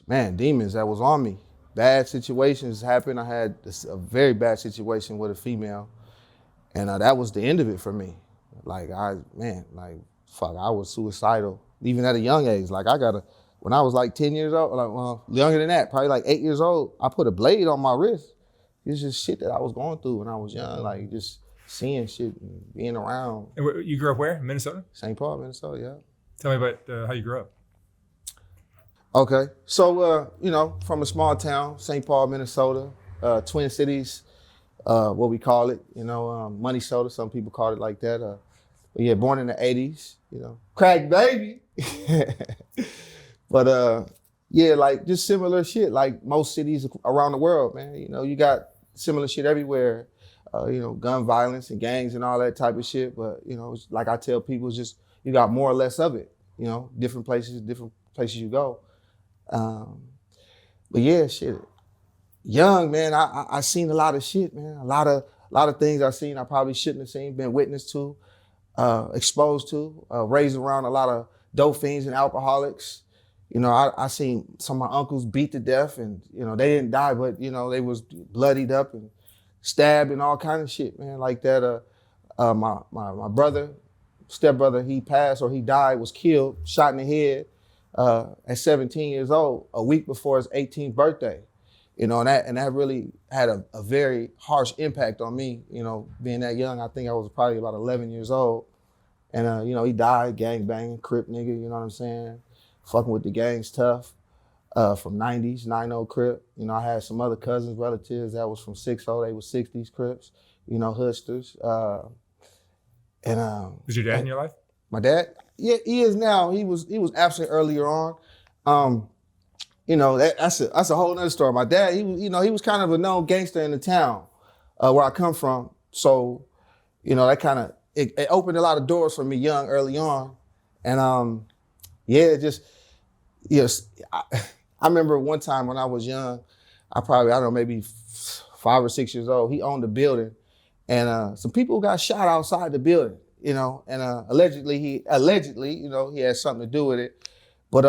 man, demons that was on me. Bad situations happened. I had a very bad situation with a female, and that was the end of it for me. Like fuck, I was suicidal even at a young age. Like when I was like 10 years old, like well, younger than that, probably like 8 years old, I put a blade on my wrist. It's just shit that I was going through when I was young, like just seeing shit and being around. And you grew up where? Minnesota? St. Paul, Minnesota, yeah. Tell me about how you grew up. Okay, so from a small town, St. Paul, Minnesota, Twin Cities, what we call it, Money Soda. Some people call it like that. But yeah, born in the '80s, crack baby. But yeah, like just similar shit, like most cities around the world, man. You got similar shit everywhere. Gun violence and gangs and all that type of shit. But it's like I tell people, it's just you got more or less of it. Different places you go. But yeah, shit. Young, man, I seen a lot of shit, man. A lot of things I seen I probably shouldn't have seen, been witness to, exposed to, raised around a lot of dope fiends and alcoholics. I seen some of my uncles beat to death and, they didn't die, but, they was bloodied up and stabbed and all kind of shit, man, like that. My brother, stepbrother, he passed or he died, was killed, shot in the head at 17 years old, a week before his 18th birthday. And that really had a very harsh impact on me, being that young. I think I was probably about 11 years old. And, he died, gang banging, Crip nigga, you know what I'm saying? Fucking with the gangs tough, from 90s, 9-0 Crip. I had some other cousins, relatives that was from 6-0, they was 60s Crips, hoodsters. Was your dad in your life? My dad? Yeah, he is now. He was absent earlier on. That's a whole nother story. My dad, he was kind of a known gangster in the town where I come from. So, that kind of it opened a lot of doors for me young early on. And I remember one time when I was young, maybe 5 or 6 years old, he owned a building and some people got shot outside the building, and allegedly he had something to do with it. But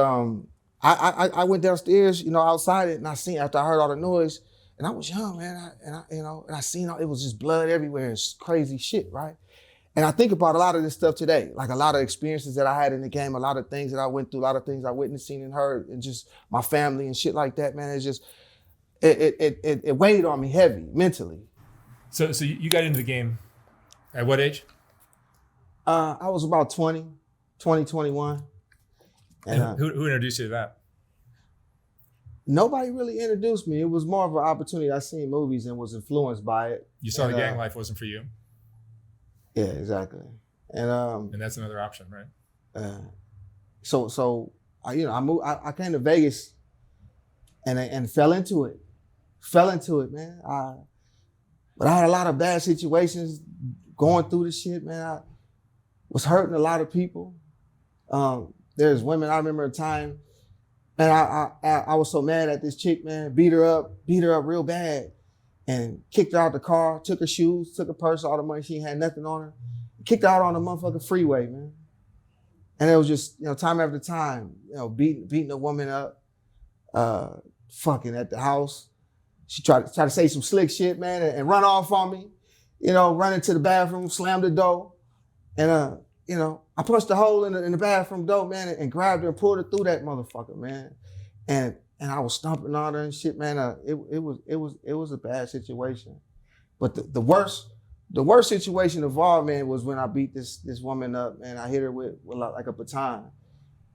I went downstairs, outside it, and after I heard all the noise, and I was young, man, and I seen it was just blood everywhere and crazy shit, right? And I think about a lot of this stuff today, like a lot of experiences that I had in the game, a lot of things that I went through, a lot of things I witnessed, seen, and heard, and just my family and shit like that, man. It's just it weighed on me heavy mentally. So you got into the game at what age? I was about 20, 21. And who introduced you to that? Nobody really introduced me. It was more of an opportunity. I seen movies and was influenced by it. You saw the gang life wasn't for you. Yeah, exactly. And that's another option, right? So I moved. I came to Vegas and fell into it. Man. But I had a lot of bad situations going through this shit, man. I was hurting a lot of people. There's women, I remember a time, and I was so mad at this chick, man, beat her up real bad and kicked her out the car, took her shoes, took her purse, all the money, she had nothing on her, kicked her out on the motherfucking freeway, man. And it was just, time after time, beating a woman up, fucking at the house. She tried to say some slick shit, man, and run off on me, run into the bathroom, slam the door, and I punched a hole in the bathroom door, man, and grabbed her and pulled her through that motherfucker, man. And I was stomping on her and shit, man. It was a bad situation. But the worst situation of all, man, was when I beat this woman up, man. I hit her with like a baton.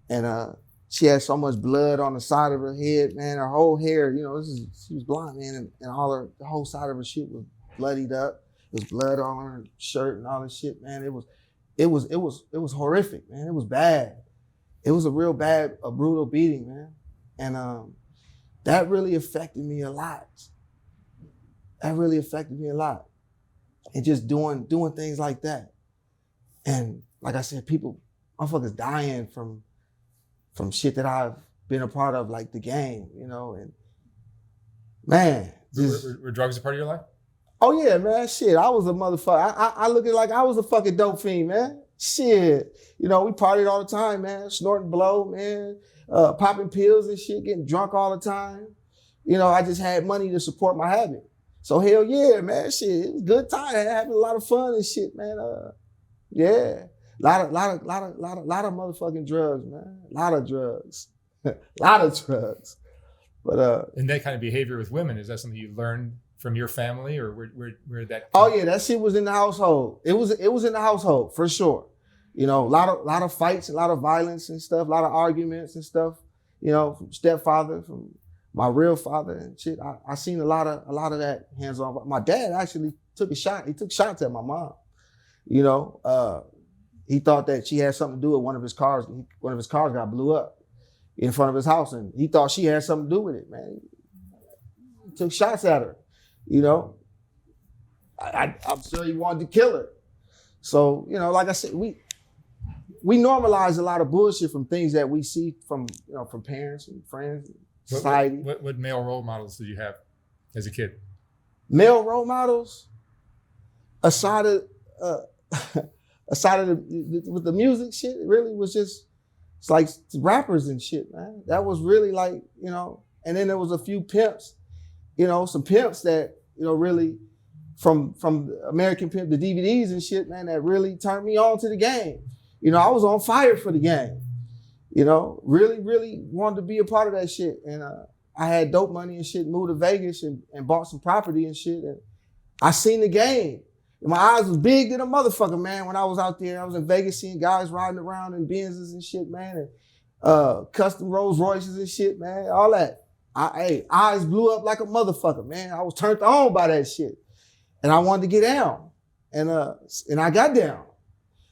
And she had so much blood on the side of her head, man. Her whole hair, she was blonde, man, and the whole side of her shit was bloodied up. There was blood on her shirt and all this shit, man. It was horrific, man. It was bad. It was a brutal beating, man. And that really affected me a lot. And just doing things like that. And like I said, motherfuckers dying from shit that I've been a part of, like the game, and man. Were drugs a part of your life? Oh yeah, man, shit. I was a motherfucker. I look at it like I was a fucking dope fiend, man. Shit. We partied all the time, man. Snorting blow, man. Popping pills and shit, getting drunk all the time. I just had money to support my habit. So hell yeah, man. Shit, it was a good time. Having a lot of fun and shit, man. Yeah. Lot of motherfucking drugs, man. A lot of drugs. Lot of drugs. But and that kind of behavior with women, is that something you learned from your family, or where that? Oh yeah, that shit was in the household. It was in the household for sure. A lot of fights, a lot of violence and stuff, a lot of arguments and stuff. From stepfather, from my real father and shit. I seen a lot of that hands on. My dad actually took a shot. He took shots at my mom. He thought that she had something to do with one of his cars. One of his cars got blew up in front of his house, and he thought she had something to do with it, man. He took shots at her. I'm sure he wanted to kill her. So, like I said, we normalize a lot of bullshit from things that we see from parents and friends, and society. What male role models did you have as a kid? Male role models, aside of with the music shit, it really was just, it's like rappers and shit, man. That was really like, and then there was a few pimps, some pimps that, really from American Pimp, the DVDs and shit, man, that really turned me on to the game. I was on fire for the game. Really, really wanted to be a part of that shit. And I had dope money and shit, moved to Vegas and bought some property and shit. And I seen the game. And my eyes was big than a motherfucker, man, when I was out there. I was in Vegas seeing guys riding around in Benzes and shit, man. And custom Rolls Royces and shit, man. All that. Eyes blew up like a motherfucker, man. I was turned on by that shit. And I wanted to get down. And I got down.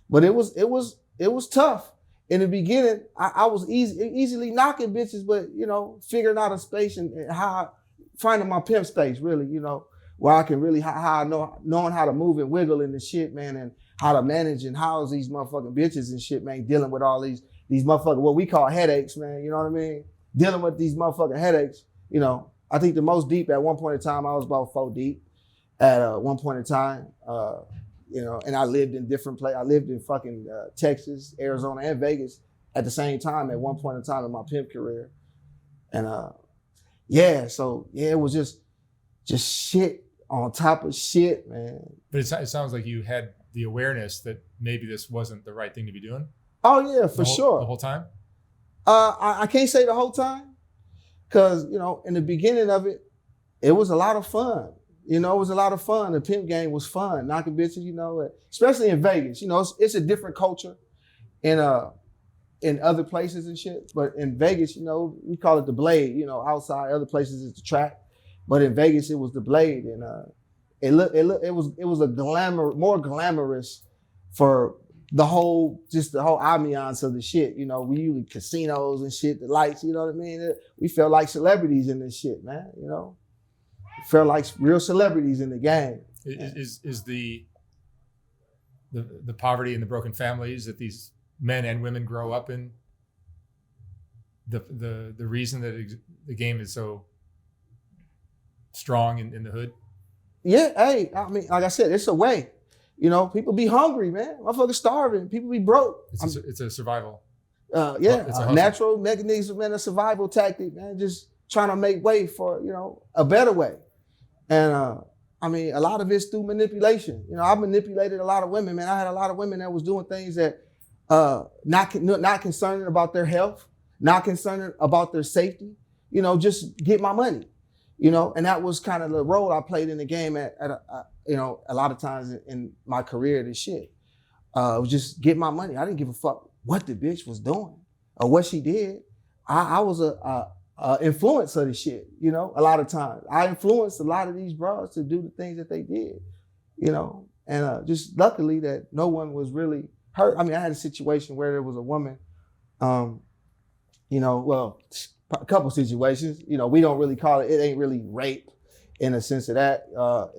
But it was tough. In the beginning, I was easily knocking bitches, but, figuring out a space and how finding my pimp space, really, where I can really, how I knowing how to move and wiggle in the shit, man, and how to manage and house these motherfucking bitches and shit, man, dealing with all these motherfucking, what we call headaches, man, you know what I mean? Dealing with these motherfucking headaches, I think the most deep at one point in time, I was about 4 deep at one point in time, and I lived in different places. I lived in fucking Texas, Arizona, and Vegas at the same time at one point in time in my pimp career. And it was just shit on top of shit, man. But it sounds like you had the awareness that maybe this wasn't the right thing to be doing. Oh yeah, for sure. The whole time? I can't say the whole time, because, in the beginning of it, it was a lot of fun. It was a lot of fun. The pimp game was fun, knocking bitches, especially in Vegas. It's a different culture in other places and shit. But in Vegas, we call it the blade, outside other places it's the track. But in Vegas, it was the blade. And it was more glamorous for the whole ambiance of the shit. We use casinos and shit, the lights, you know what I mean? We felt like celebrities in this shit, man, Felt like real celebrities in the game. Is the poverty and the broken families that these men and women grow up in the reason that the game is so strong in the hood? Yeah, hey, I mean, like I said, it's a way. People be hungry, man. Motherfuckers starving. People be broke. It's a survival. It's a natural mechanism and a survival tactic, man. Just trying to make way for, a better way. And a lot of it's through manipulation. I manipulated a lot of women, man. I had a lot of women that was doing things that not concerned about their health, not concerned about their safety, just get my money, and that was kind of the role I played in the game at a lot of times in my career, this shit. It was just get my money. I didn't give a fuck what the bitch was doing or what she did. I was a influence of the shit, a lot of times. I influenced a lot of these bras to do the things that they did, and just luckily that no one was really hurt. I mean, I had a situation where there was a woman, a couple situations, we don't really call it ain't really rape in the sense of that.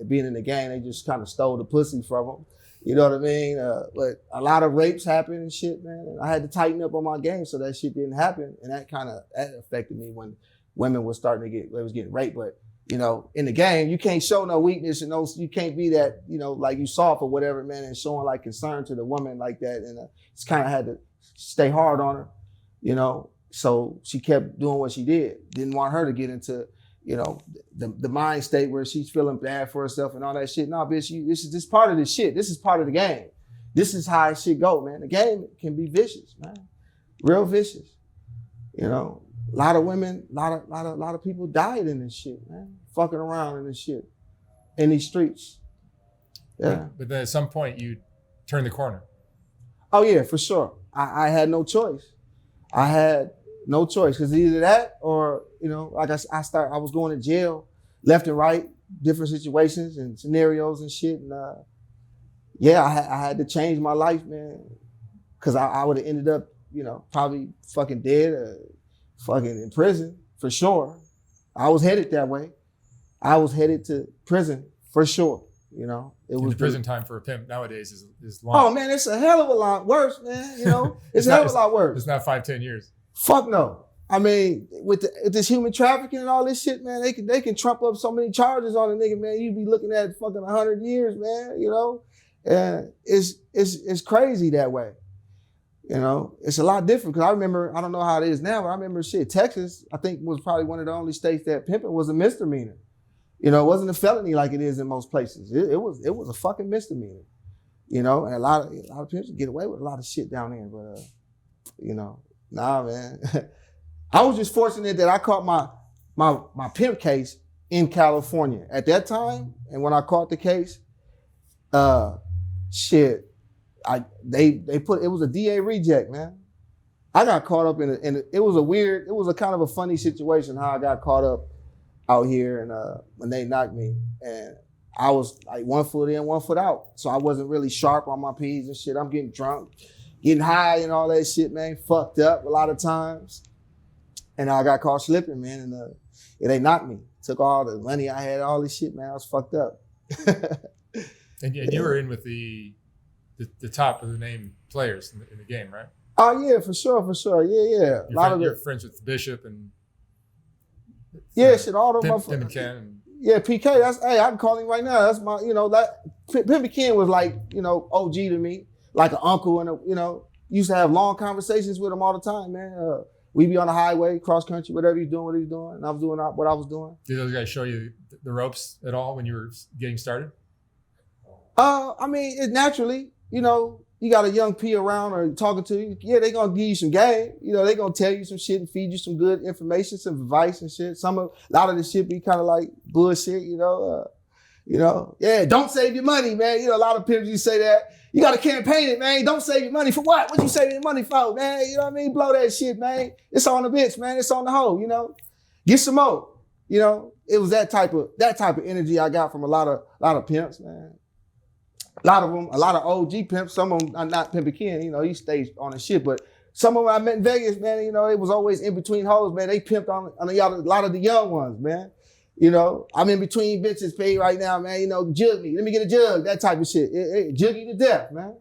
Being in the game, they just kind of stole the pussy from them. You know what I mean? But a lot of rapes happen and shit, man. And I had to tighten up on my game so that shit didn't happen. And that affected me when women was starting to was getting raped. But, in the game, you can't show no weakness and you can't be that, like you soft or whatever, man, and showing like concern to the woman like that. And it's kind of had to stay hard on her, So she kept doing what she did. Didn't want her to get into, the mind state where she's feeling bad for herself and all that shit. No, bitch, this is just part of the shit. This is part of the game. This is how shit go, man. The game can be vicious, man. Real vicious. A lot of women, a lot of people died in this shit, man. Fucking around in this shit, in these streets. Yeah. But then at some point you turned the corner. Oh yeah, for sure. I had no choice. I had no choice because either that or like I was going to jail left and right, different situations and scenarios and shit. And I had to change my life, man, because I would have ended up, probably fucking dead or fucking in prison for sure. I was headed that way. I was headed to prison for sure. It was the prison time for a pimp nowadays is long. Oh man, it's a hell of a lot worse, man. It's a hell of a lot worse. It's not 5-10 years. Fuck no. I mean, with this human trafficking and all this shit, man, they can trump up so many charges on a nigga, man. You be looking at fucking 100 years, man. And it's crazy that way. It's a lot different because I remember, I don't know how it is now, but I remember Texas, I think was probably one of the only states that pimping was a misdemeanor. It wasn't a felony like it is in most places. It was a fucking misdemeanor. And a lot of pimps get away with a lot of shit down there, but nah, man. I was just fortunate that I caught my pimp case in California at that time, and when I caught the case, they put it was a DA reject, man. I got caught up in it was a kind of a funny situation how I got caught up out here and when they knocked me, and I was like 1 foot in, 1 foot out. So I wasn't really sharp on my P's and shit. I'm getting drunk, getting high and all that shit, man. Fucked up a lot of times. And I got caught slipping, man, and they knocked me. Took all the money I had, all this shit, man. I was fucked up. And you were in with the top of the name players in the game, right? Oh yeah, for sure. Yeah. You're friends with Bishop and shit, all those motherfuckers. Pimp and Ken. Yeah, PK. I can call him right now. That's my, Pimp and Ken was like, OG to me, like an uncle, and used to have long conversations with him all the time, man. We be on the highway, cross country, whatever he's doing, what he's doing, and I was doing what I was doing. Did those guys show you the ropes at all when you were getting started? I mean, it naturally, you got a young P around or talking to you, yeah, they gonna give you some game. They gonna tell you some shit and feed you some good information, some advice and shit. A lot of the shit be kind of like bullshit, yeah, don't save your money, man. A lot of pimps, you say that. You gotta campaign it, man. Don't save your money for what? What you saving your money for, man? You know what I mean? Blow that shit, man. It's on the bitch, man. It's on the hoe, Get some more. It was that type of energy I got from a lot of pimps, man. A lot of them, a lot of OG pimps. Some of them are not Pimp and Ken, he stays on the shit. But some of them I met in Vegas, man, it was always in between hoes, man. They pimped on a lot of the young ones, man. I'm in between bitches paid right now, man. Jug me. Let me get a jug. That type of shit. It jug you to death, man.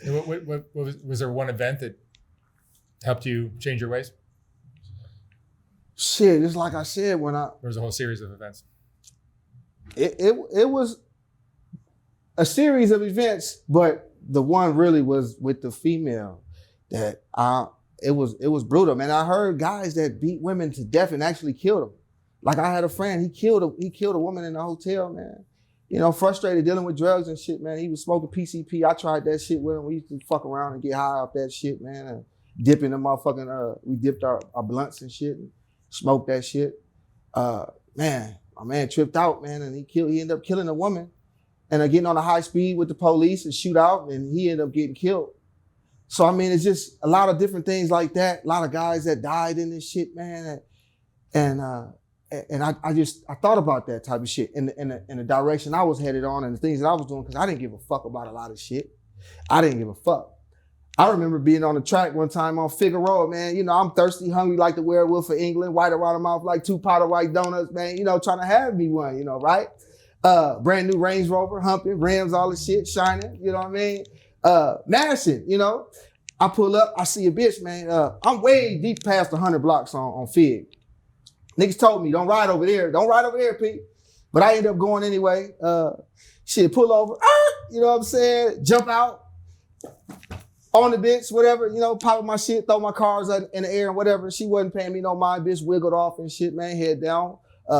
What was there one event that helped you change your ways? Shit, it's like I said when There was a whole series of events. It was a series of events, but the one really was with the female that it was brutal, man. I heard guys that beat women to death and actually killed them. Like I had a friend, he killed a woman in a hotel, man. Frustrated dealing with drugs and shit, man. He was smoking PCP. I tried that shit with him. We used to fuck around and get high off that shit, man. And dip in the motherfucking, we dipped our blunts and shit and smoked that shit. Man, my man tripped out, man, and he ended up killing a woman and getting on a high speed with the police and shoot out, and he ended up getting killed. So, I mean, it's just a lot of different things like that. A lot of guys that died in this shit, man. And I thought about that type of shit in the direction I was headed on and the things that I was doing, because I didn't give a fuck about a lot of shit. I didn't give a fuck. I remember being on the track one time on Figueroa, man. I'm thirsty, hungry like the werewolf of England, white around the mouth like 2 pot of white donuts, man. Trying to have me one, right? Brand new Range Rover, humping, rims, all this shit, shining, you know what I mean? Mashing, I pull up, I see a bitch, man. I'm way deep past 100 blocks on Fig. Niggas told me, don't ride over there. Don't ride over there, Pete. But I ended up going anyway. Pull over. You know what I'm saying? Jump out on the bitch, whatever, popping my shit, throw my cars in the air and whatever. She wasn't paying me no mind. Bitch wiggled off and shit, man. Head down,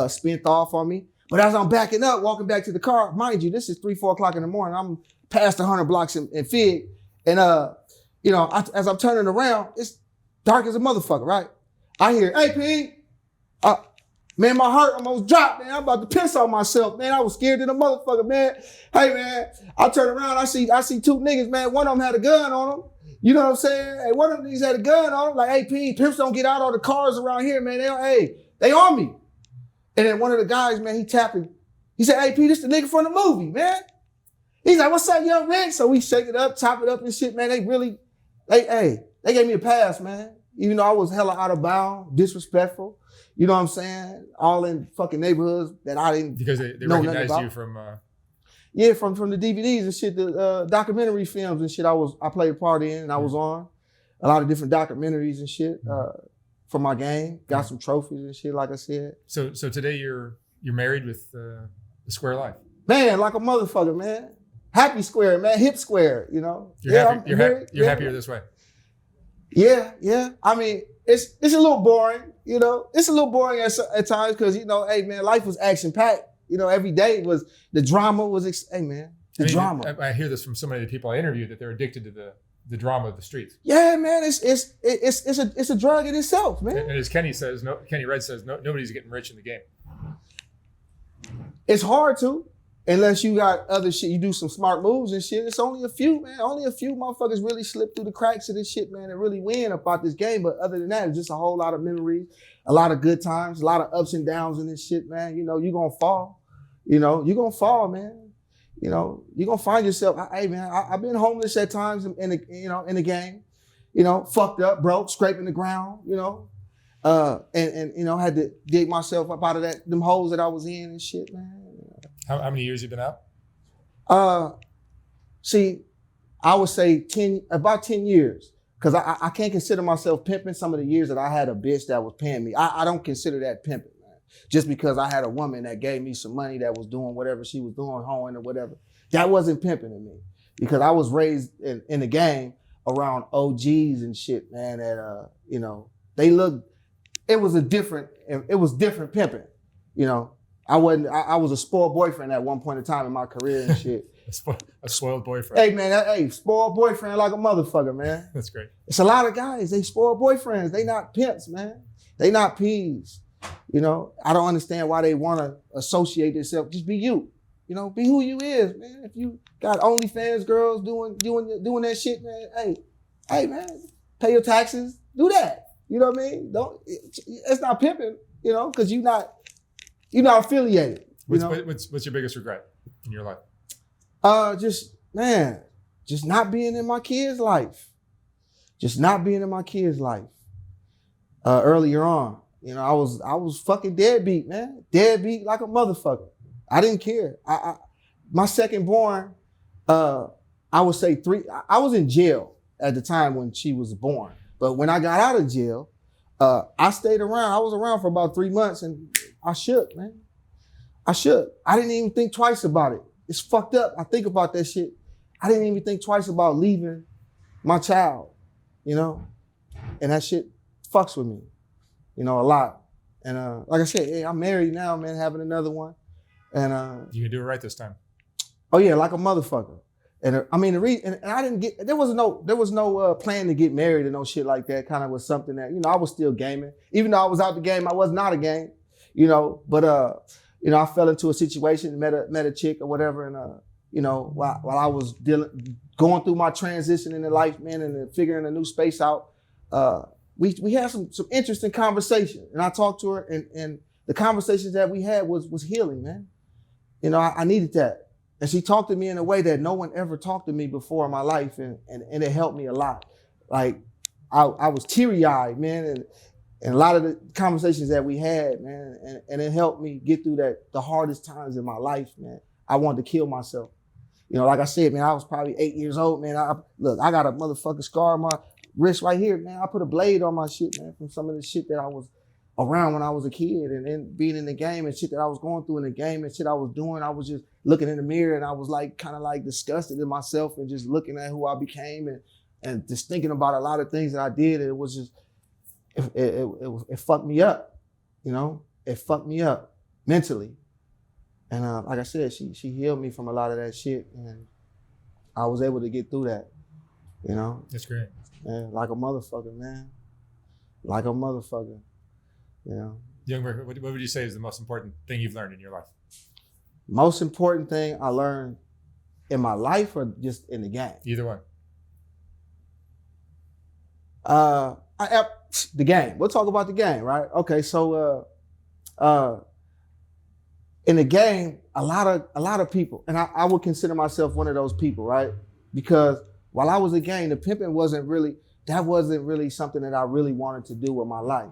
spent off on me. But as I'm backing up, walking back to the car, mind you, this is 3, 4 o'clock in the morning. I'm past 100 blocks in Fig. And, as I'm turning around, it's dark as a motherfucker, right? I hear, hey, Pete. Man, my heart almost dropped, man. I'm about to piss on myself, man. I was scared to the motherfucker, man. Hey, man, I turn around, I see 2 niggas, man. One of them had a gun on them. You know what I'm saying? Hey, one of them niggas had a gun on them. Like, hey, P, pimps don't get out all the cars around here, man. They on me. And then one of the guys, man, he tapping. He said, hey, P, this the nigga from the movie, man. He's like, what's up, young man? So we shake it up, chop it up and shit, man. They gave me a pass, man. Even though I was hella out of bounds, disrespectful. You know what I'm saying? All in fucking neighborhoods that I didn't because they know recognized about. You from from the DVDs and shit, the documentary films and shit. I played a part in and I was on a lot of different documentaries and shit for my game. Got some trophies and shit, like I said. So today you're married with the square life. Man, like a motherfucker, man. Happy square, man. Hip square, You're happy. You're happier this way. Yeah. I mean, it's a little boring, It's a little boring at times because, hey, man, life was action-packed. Every day was, the drama was, drama. I hear this from so many people I interview that they're addicted to the drama of the streets. Yeah, man, it's a drug in itself, man. And as Kenny Red says, nobody's getting rich in the game. It's hard to. Unless you got other shit, you do some smart moves and shit. It's only a few, man. Only a few motherfuckers really slip through the cracks of this shit, man, and really win about this game. But other than that, it's just a whole lot of memories, a lot of good times, a lot of ups and downs in this shit, man. You're gonna fall. You're gonna fall, man. You're gonna find yourself. Hey, man, I've been homeless at times in the game. Fucked up, broke, scraping the ground. And had to dig myself up out of them holes that I was in and shit, man. How many years you been out? I would say about 10 years. Cause I can't consider myself pimping some of the years that I had a bitch that was paying me. I don't consider that pimping, man. Just because I had a woman that gave me some money that was doing whatever she was doing, hoeing or whatever. That wasn't pimping to me. Because I was raised in the game around OGs and shit, man, that, it was different pimping, I was a spoiled boyfriend at one point in time in my career and shit. A spoiled boyfriend. Hey, man, spoiled boyfriend like a motherfucker, man. That's great. It's a lot of guys, they spoiled boyfriends. They not pimps, man. They not P's. I don't understand why they want to associate themselves. Just be you. Be who you is, man. If you got OnlyFans girls doing that shit, man, hey, man, pay your taxes, do that. You know what I mean? It's not pimping, because you're not affiliated. What's your biggest regret in your life? Just not being in my kid's life. Just not being in my kid's life. Earlier on, I was fucking deadbeat, man. Deadbeat like a motherfucker. I didn't care. My second born, I would say I was in jail at the time when she was born. But when I got out of jail, I stayed around. I was around for about 3 months and I shook, man. I shook. I didn't even think twice about it. It's fucked up. I think about that shit. I didn't even think twice about leaving my child, and that shit fucks with me, a lot. And like I said, hey, I'm married now, man, having another one. And you can do it right this time. Oh yeah, like a motherfucker. And I mean, and I didn't get, there was no plan to get married or no shit like that. Kind of was something that, I was still gaming. Even though I was out the game, I was not a game, but I fell into a situation, met a chick or whatever. And, while I was going through my transition into life, man, and figuring a new space out, we had some interesting conversation. And I talked to her and the conversations that we had was healing, man. I needed that. And she talked to me in a way that no one ever talked to me before in my life. And it helped me a lot. Like I was teary-eyed, man. And a lot of the conversations that we had, man, and it helped me get through the hardest times in my life, man. I wanted to kill myself. Like I said, man, I was probably 8 years old, man. I got a motherfucking scar on my wrist right here, man. I put a blade on my shit, man, from some of the shit that I was around when I was a kid, and then being in the game and shit that I was going through in the game and shit I was doing, I was just looking in the mirror and I was like kind of like disgusted in myself and just looking at who I became and just thinking about a lot of things that I did. And it was just, it fucked me up, you know? It fucked me up mentally. And like I said, she healed me from a lot of that shit, and I was able to get through that, you know? That's great. And like a motherfucker, man. Like a motherfucker, you know? Youngberg, what would you say is the most important thing you've learned in your life? Most important thing I learned in my life or just in the game? Either one. The game. We'll talk about the game, right? Okay, so in the game, a lot of people, and I would consider myself one of those people, right? Because while I was in the game, the pimping wasn't really something that I really wanted to do with my life.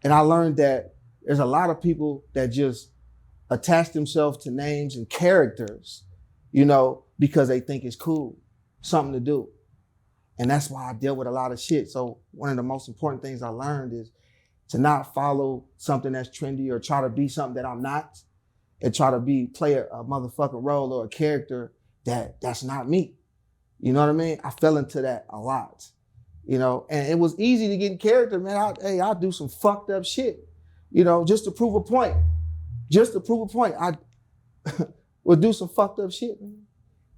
And I learned that there's a lot of people that just attach themselves to names and characters, you know, because they think it's cool, something to do. And that's why I dealt with a lot of shit. So one of the most important things I learned is to not follow something that's trendy or try to be something that I'm not, and try to play a motherfucking role or a character that's not me. You know what I mean? I fell into that a lot, you know, and it was easy to get in character, man. I'll do some fucked up shit, you know, just to prove a point. Just to prove a point. I would do some fucked up shit, man.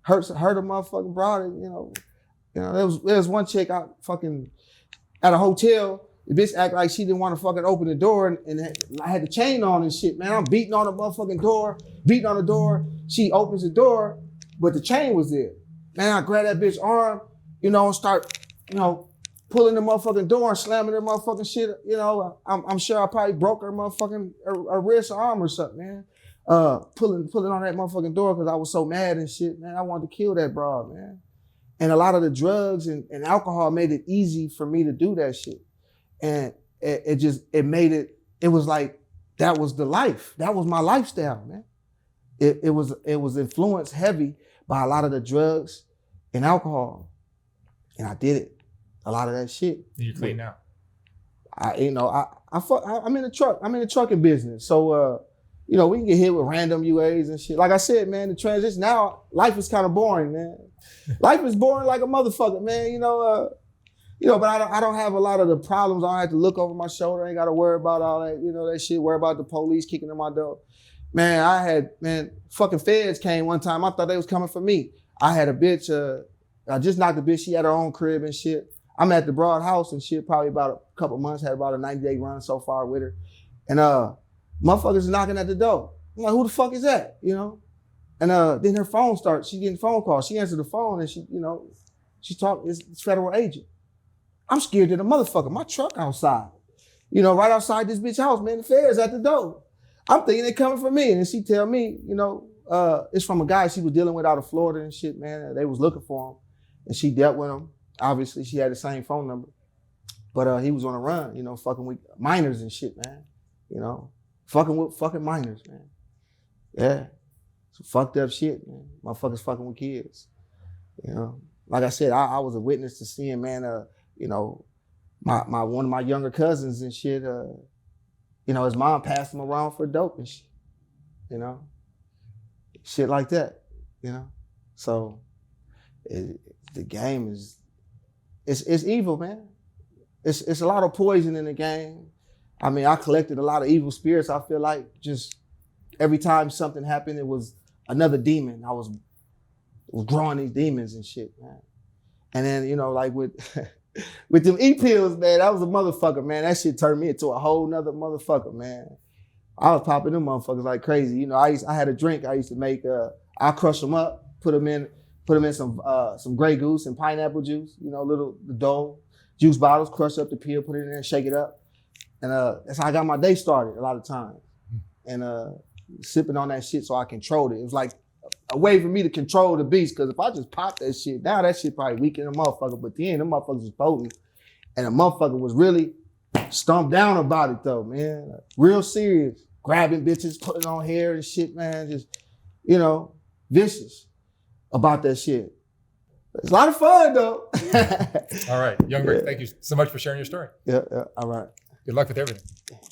Hurt a motherfucking broad, you know. You know, there was one chick I fucking at a hotel. The bitch act like she didn't want to fucking open the door, and I had the chain on and shit, man. I'm beating on the motherfucking door, She opens the door, but the chain was there. Man, I grab that bitch arm, you know, and start, you know, pulling the motherfucking door and slamming her motherfucking shit. You know, I'm sure I probably broke her motherfucking her wrist or arm or something, man. Pulling on that motherfucking door because I was so mad and shit, man. I wanted to kill that broad, man. And a lot of the drugs and alcohol made it easy for me to do that shit. And it was like, that was the life. That was my lifestyle, man. It was influenced heavy by a lot of the drugs and alcohol. And I did it. A lot of that shit. You're clean now. I'm in the truck. I'm in the trucking business. So, you know, we can get hit with random UAs and shit. Like I said, man, the transition now, life is kind of boring, man. Life is boring like a motherfucker, man. You know, but I don't have a lot of the problems. I don't have to look over my shoulder. I ain't got to worry about all that, you know, that shit. Worry about the police kicking in my door. Man, fucking feds came one time. I thought they was coming for me. I had a bitch, I just knocked the bitch. She had her own crib and shit. I'm at the Broad House and shit, probably about a couple months, had about a 90-day run so far with her. And motherfuckers knocking at the door. I'm like, who the fuck is that? You know? And then her phone starts, she getting phone calls. She answered the phone and she, you know, she talked, it's federal agent. I'm scared to the motherfucker. My truck outside. You know, right outside this bitch house, man, the feds at the door. I'm thinking they coming for me. And then she tell me, you know, it's from a guy she was dealing with out of Florida and shit, man. They was looking for him. And she dealt with him. Obviously, she had the same phone number. But he was on a run, you know, fucking with minors and shit, man. You know, fucking with fucking minors, man. Yeah. Some fucked up shit, man. Motherfuckers fucking with kids. You know, like I said, I was a witness to seeing, man, you know, my one of my younger cousins and shit, you know, his mom passed him around for dope and shit, you know, shit like that, you know. So the game is, it's evil, man. It's a lot of poison in the game. I mean, I collected a lot of evil spirits. I feel like just every time something happened, it was another demon. I was growing these demons and shit, man. And then, you know, like with with them E-pills, man, that was a motherfucker, man. That shit turned me into a whole nother motherfucker, man. I was popping them motherfuckers like crazy. You know, I had a drink I used to make. I crush them up, put them in some Grey Goose and pineapple juice. You know, the Dole juice bottles, crush up the pill, put it in there, shake it up, and that's how I got my day started a lot of times. And sipping on that shit so I controlled it. It was like a way for me to control the beast, because if I just pop that shit, now that shit probably weaken the motherfucker, but then the motherfuckers was potent. And the motherfucker was really stumped down about it though, man. Real serious. Grabbing bitches, putting on hair and shit, man. Just, you know, vicious about that shit. It's a lot of fun though. All right, Youngberg, thank you so much for sharing your story. Yeah, all right. Good luck with everything.